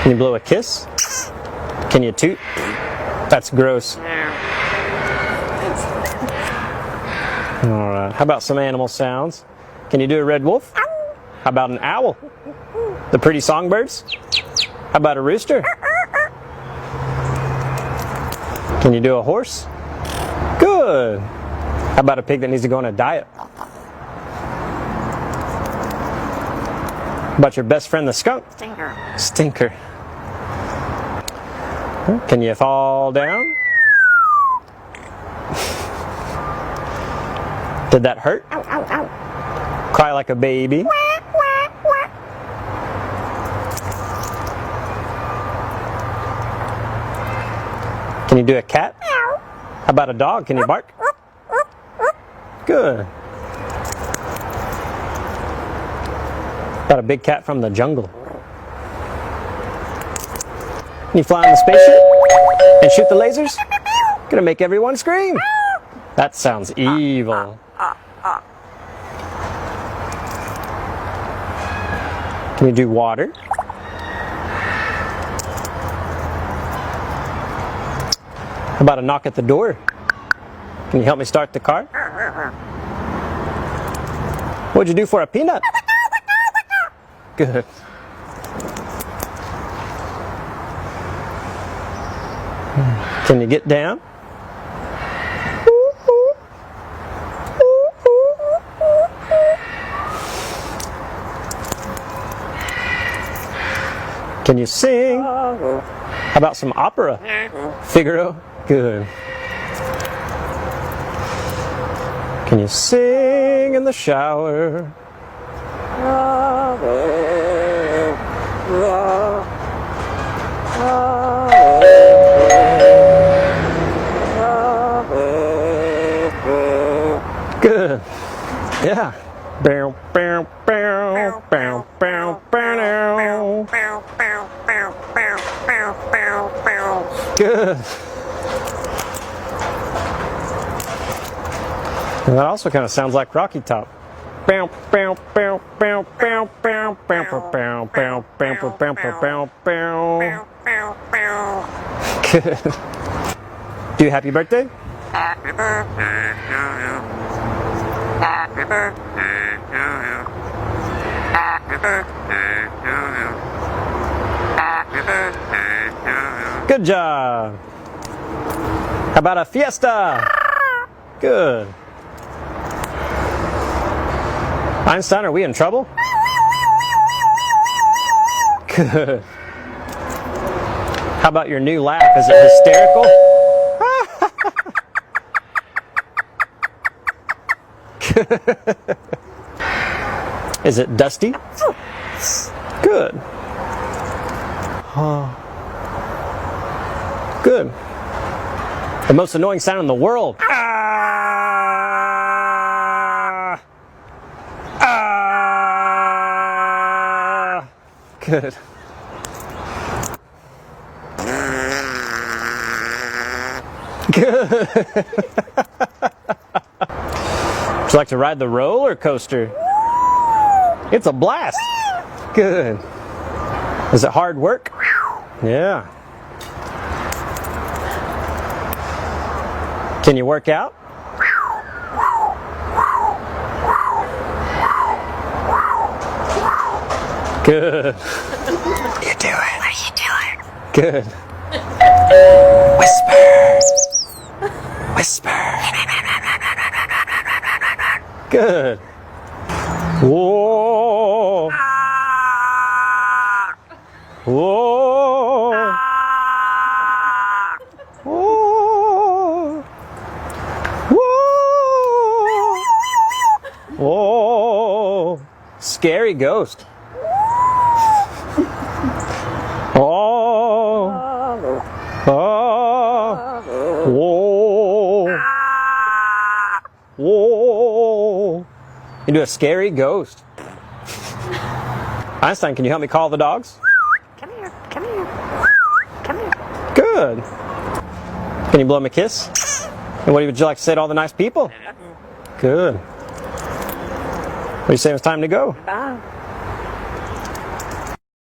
Can you blow a kiss? Can you toot? That's gross. Alright, how about some animal sounds? Can you do a red wolf? How about an owl? The pretty songbirds? How about a rooster? Can you do a horse? Good. How about a pig that needs to go on a diet? How about your best friend the skunk? Stinker. Stinker. Can you fall down? Did that hurt? Ow, ow, ow. Cry like a baby? Can you do a cat? How about a dog? Can you bark? Good. About a big cat from the jungle? Can you fly on the spaceship and shoot the lasers? Gonna make everyone scream. That sounds evil. Can you do water? How about a knock at the door? Can you help me start the car? What'd you do for a peanut? Good. Can you get down? Can you sing? How about some opera? Figaro? Good. Can you sing in the shower? Good. Yeah. Bow, bow, bow, bow, bow, bow. Good. And that also kind of sounds like Rocky Top. Bow, bow, bow, bow, bow, bow, bow, bow, bow, bow, bow, bow, bow. Good. Do you happy birthday? Happy birthday to you. Happy birthday to you. Happy birthday to you. Happy birthday to you. Good job. How about a fiesta? Good. Einstein, are we in trouble? Good. How about your new laugh? Is it hysterical? Is it dusty? Good. Good. The most annoying sound in the world. Good. Good. Would you like to ride the roller coaster? It's a blast. Good. Is it hard work? Yeah. Can you work out? Good. You do it. What are you doing? Good. Whisper. Whisper. Good. Whoa. Whoa. Whoa. Whoa. Whoa. Scary ghost. Oh. Oh. Whoa. Whoa. You do a scary ghost. Einstein, can you help me call the dogs? Come here. Come here. Come here. Good. Can you blow them a kiss? And what would you like to say to all the nice people? Good. What do you say it's time to go? Bye.